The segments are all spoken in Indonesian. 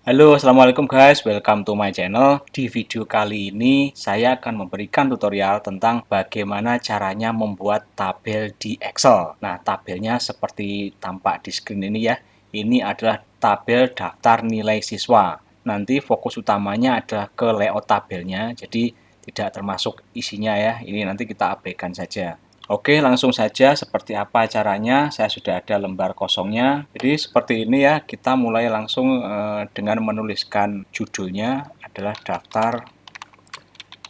Halo, assalamualaikum guys. Welcome to my channel. Di video kali ini, saya akan memberikan tutorial tentang bagaimana caranya membuat tabel di Excel. Nah, tabelnya seperti tampak di screen ini ya. Ini adalah tabel daftar nilai siswa. Nanti fokus utamanya adalah ke layout tabelnya, jadi tidak termasuk isinya ya. Ini nanti kita abaikan saja. Oke, langsung saja seperti apa caranya. Saya sudah ada lembar kosongnya. Jadi seperti ini ya, kita mulai langsung dengan menuliskan judulnya adalah daftar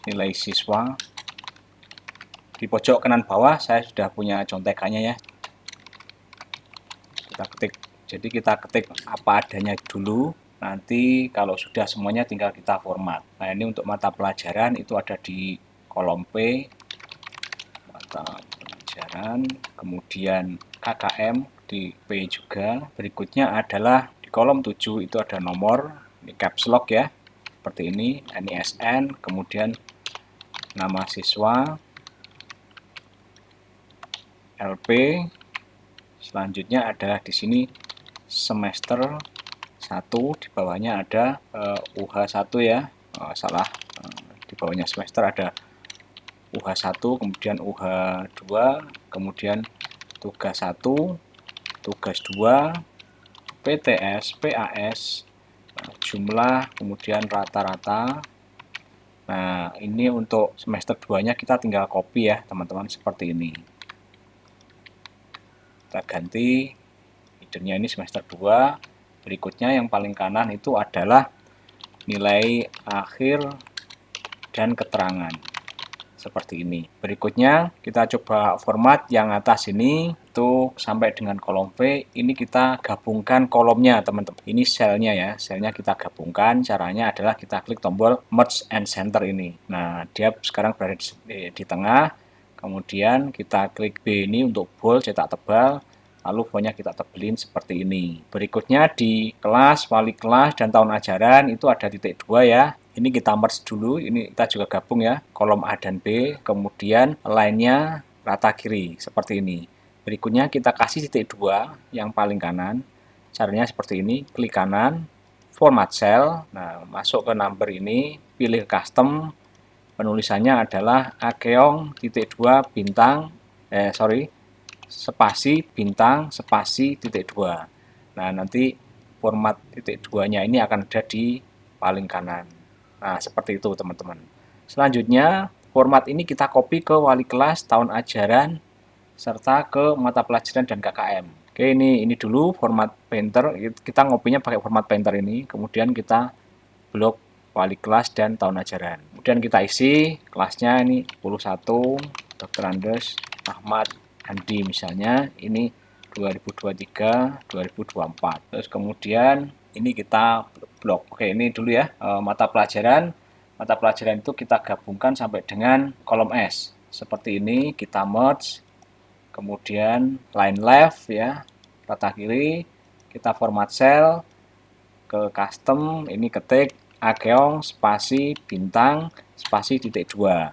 nilai siswa. Di pojok kanan bawah saya sudah punya contekannya ya. Kita ketik. Jadi kita ketik apa adanya dulu. Nanti kalau sudah semuanya tinggal kita format. Nah, ini untuk mata pelajaran itu ada di kolom P, mata pelajaran, kemudian KKM di P juga. Berikutnya adalah di kolom 7 itu ada nomor, ini caps lock ya, seperti ini, NISN, kemudian nama siswa, LP, selanjutnya adalah di sini semester 1, di bawahnya ada UH1 ya, salah, di bawahnya semester ada UH1, kemudian UH2, kemudian tugas 1, tugas 2, PTS, PAS, jumlah, kemudian rata-rata. Nah, ini untuk semester 2-nya kita tinggal copy ya, teman-teman, seperti ini. Kita ganti, leadernya ini semester 2. Berikutnya yang paling kanan itu adalah nilai akhir dan keterangan. Seperti ini. Berikutnya kita coba format yang atas ini itu sampai dengan kolom V. Ini kita gabungkan kolomnya teman-teman. Ini selnya ya, selnya kita gabungkan. Caranya adalah kita klik tombol merge and center ini. Nah, dia sekarang berada di tengah. Kemudian kita klik B ini untuk bold cetak tebal. Lalu fontnya kita tebelin seperti ini. Berikutnya di kelas, wali kelas, dan tahun ajaran itu ada titik 2 ya. Ini kita merge dulu, ini kita juga gabung ya, kolom A dan B, kemudian line-nya rata kiri, seperti ini. Berikutnya kita kasih titik 2 yang paling kanan, caranya seperti ini, klik kanan, format cell, nah masuk ke number ini, pilih custom, penulisannya adalah akeong titik 2 bintang, spasi bintang spasi titik 2. Nah, nanti format titik 2-nya ini akan ada di paling kanan. Nah, seperti itu teman-teman. Selanjutnya, format ini kita copy ke wali kelas, tahun ajaran, serta ke mata pelajaran dan KKM. Oke, ini dulu format painter. Kita ngopinya pakai format painter ini. Kemudian kita blok wali kelas dan tahun ajaran. Kemudian kita isi kelasnya ini 11, Dr. Andes Ahmad Andi misalnya, ini 2023 2024. Terus kemudian ini kita blok. Oke, ini dulu ya mata pelajaran. Mata pelajaran itu kita gabungkan sampai dengan kolom S. Seperti ini kita merge. Kemudian line left ya, rata kiri, kita format cell ke custom, ini ketik akeong spasi bintang spasi titik 2.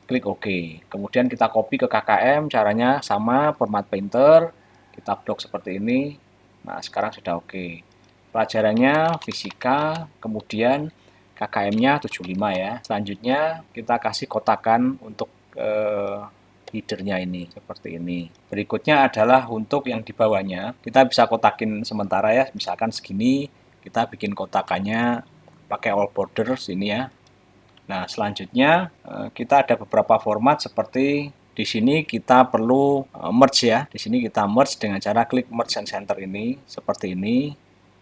Klik OK. Kemudian kita copy ke KKM, caranya sama, format painter, kita blok seperti ini. Nah, sekarang sudah OK. Pelajarannya fisika, kemudian KKM-nya 75 ya. Selanjutnya kita kasih kotakan untuk header-nya ini, seperti ini. Berikutnya adalah untuk yang di bawahnya, kita bisa kotakin sementara ya, misalkan segini, kita bikin kotakannya pakai all borders ini ya. Nah, selanjutnya kita ada beberapa format seperti di sini kita perlu merge ya. Di sini kita merge dengan cara klik merge and center ini seperti ini.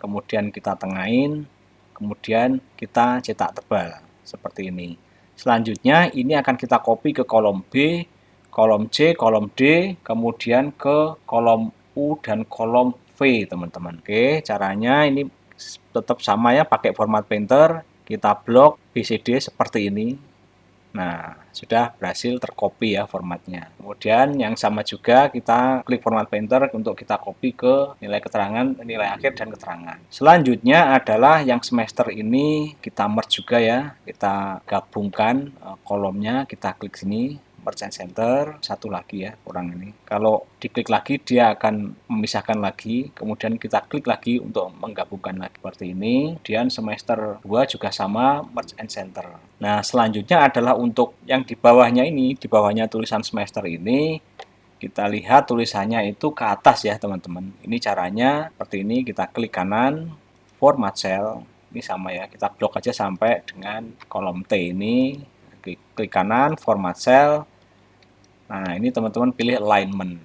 Kemudian kita tengahin, kemudian kita cetak tebal seperti ini. Selanjutnya ini akan kita copy ke kolom B, kolom C, kolom D, kemudian ke kolom U dan kolom V, teman-teman. Oke, caranya ini tetap sama ya, pakai format painter. Kita blok BCD seperti ini. Nah, sudah berhasil tercopy ya formatnya. Kemudian yang sama juga kita klik format painter untuk kita copy ke nilai keterangan, nilai akhir dan keterangan. Selanjutnya adalah yang semester ini kita merge juga ya. Kita gabungkan kolomnya, kita klik sini, merge and center, satu lagi ya, kurang ini. Kalau diklik lagi dia akan memisahkan lagi, kemudian kita klik lagi untuk menggabungkan lagi seperti ini. Kemudian semester 2 juga sama, merge and center. Nah, selanjutnya adalah untuk yang di bawahnya ini, di bawahnya tulisan semester ini, kita lihat tulisannya itu ke atas ya teman-teman. Ini caranya seperti ini, kita klik kanan, format cell, ini sama ya, kita blok aja sampai dengan kolom T ini, klik kanan, format cell. Nah, ini teman-teman pilih alignment.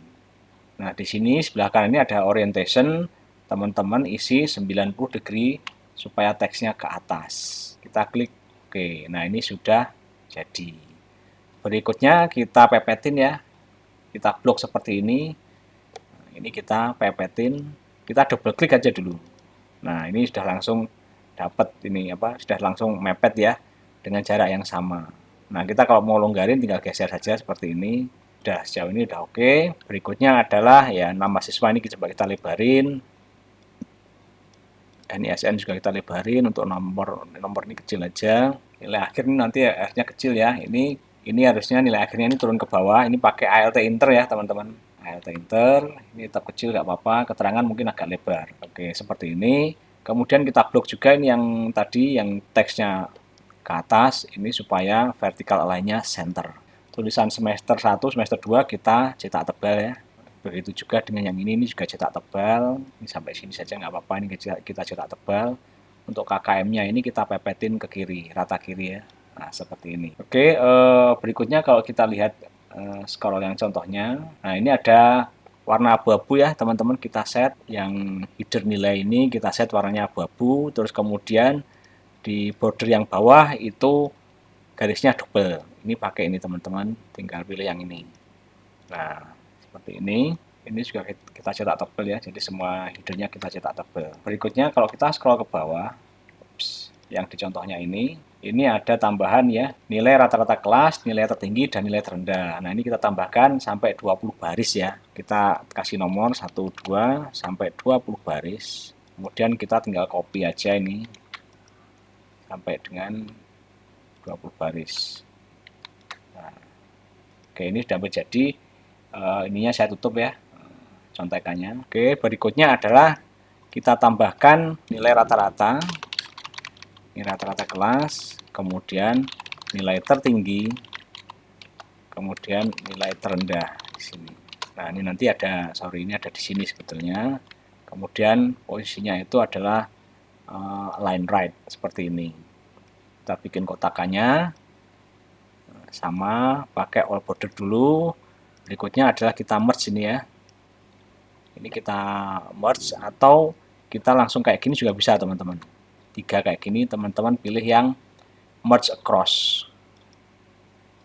Nah, di sini sebelah kanan ini ada orientation, teman-teman isi 90 degree supaya teksnya ke atas. Kita klik oke. Nah, ini sudah jadi. Berikutnya kita pepetin ya. Kita blok seperti ini. Ini kita pepetin, kita double klik aja dulu. Nah, ini sudah langsung dapat ini apa? Sudah langsung mepet ya dengan jarak yang sama. Nah, kita kalau mau longgarin tinggal geser saja seperti ini. Udah sejauh ini udah oke. Berikutnya adalah ya nama siswa ini coba kita lebarin. NISN juga kita lebarin, untuk nomor ini kecil aja. Nilai akhir ini nanti R-nya kecil ya. Ini harusnya nilai akhirnya ini turun ke bawah. Ini pakai ALT Inter ya teman-teman. ALT Inter, ini tetap kecil nggak apa-apa. Keterangan mungkin agak lebar. Oke, seperti ini. Kemudian kita blok juga ini yang tadi yang teksnya ke atas ini supaya vertical align-nya center. Tulisan semester 1, semester 2 kita cetak tebal ya. Begitu juga dengan yang ini juga cetak tebal. Ini sampai sini saja nggak apa-apa, ini kita cetak tebal. Untuk KKM-nya ini kita pepetin ke kiri, rata kiri ya. Nah, seperti ini. Oke, berikutnya kalau kita lihat scroll yang contohnya. Nah, ini ada warna abu-abu ya, teman-teman, kita set yang header nilai ini kita set warnanya abu-abu, terus kemudian di border yang bawah itu garisnya double. Ini pakai ini teman-teman, tinggal pilih yang ini. Nah, seperti ini juga kita cetak tebal ya, jadi semua headernya kita cetak tebal. Berikutnya kalau kita scroll ke bawah, yang di contohnya ini ada tambahan ya, nilai rata-rata kelas, nilai tertinggi, dan nilai terendah. Nah, ini kita tambahkan sampai 20 baris ya, kita kasih nomor 1, 2, sampai 20 baris. Kemudian kita tinggal copy aja ini sampai dengan 20 baris. Nah, oke, ini sudah menjadi ininya saya tutup ya, contekannya. Oke, berikutnya adalah kita tambahkan nilai rata-rata, ini rata-rata kelas, kemudian nilai tertinggi, kemudian nilai terendah di sini. Nah, ini nanti ada, ini ada di sini sebetulnya. Kemudian posisinya itu adalah line right seperti ini. Kita bikin kotakannya sama, pakai all border dulu. Berikutnya adalah kita merge ini ya. Ini kita merge atau kita langsung kayak gini juga bisa teman-teman. 3 kayak gini, teman-teman pilih yang merge across.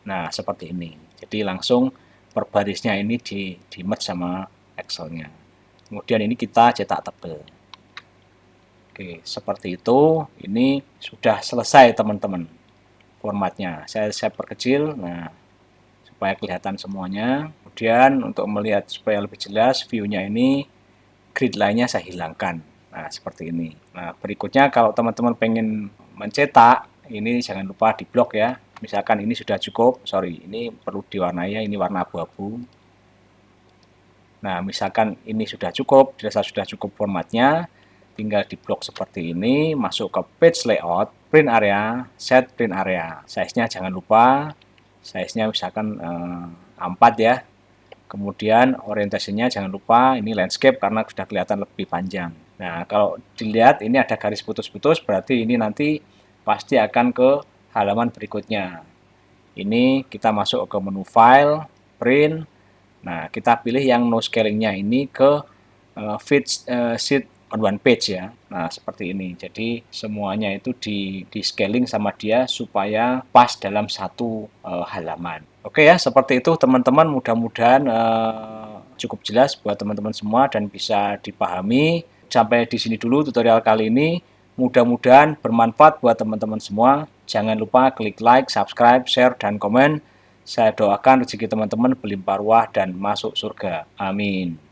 Nah, seperti ini. Jadi langsung per barisnya ini di merge sama Excel-nya. Kemudian ini kita cetak tebal. Oke, seperti itu. Ini sudah selesai teman-teman formatnya. Saya perkecil. Nah, supaya kelihatan semuanya. Kemudian untuk melihat supaya lebih jelas view-nya ini, grid line-nya saya hilangkan. Nah, seperti ini. Nah, berikutnya kalau teman-teman pengen mencetak, ini jangan lupa di blok ya. Misalkan ini sudah cukup, ini perlu diwarnai ya, ini warna abu-abu. Nah, misalkan ini sudah cukup, dirasa sudah cukup formatnya, tinggal di blok seperti ini, masuk ke page layout, print area, set print area. Size-nya jangan lupa, size-nya misalkan A4 ya. Kemudian orientasinya jangan lupa, ini landscape karena sudah kelihatan lebih panjang. Nah, kalau dilihat ini ada garis putus-putus, berarti ini nanti pasti akan ke halaman berikutnya. Ini kita masuk ke menu file, print. Nah, kita pilih yang no scalingnya ini ke fit sheet on one page ya. Nah, seperti ini. Jadi semuanya itu di scaling sama dia supaya pas dalam satu halaman. Oke ya, seperti itu teman-teman. Mudah-mudahan cukup jelas buat teman-teman semua dan bisa dipahami. Sampai di sini dulu tutorial kali ini. Mudah-mudahan bermanfaat buat teman-teman semua. Jangan lupa klik like, subscribe, share, dan komen. Saya doakan rezeki teman-teman berlimpah ruah dan masuk surga. Amin.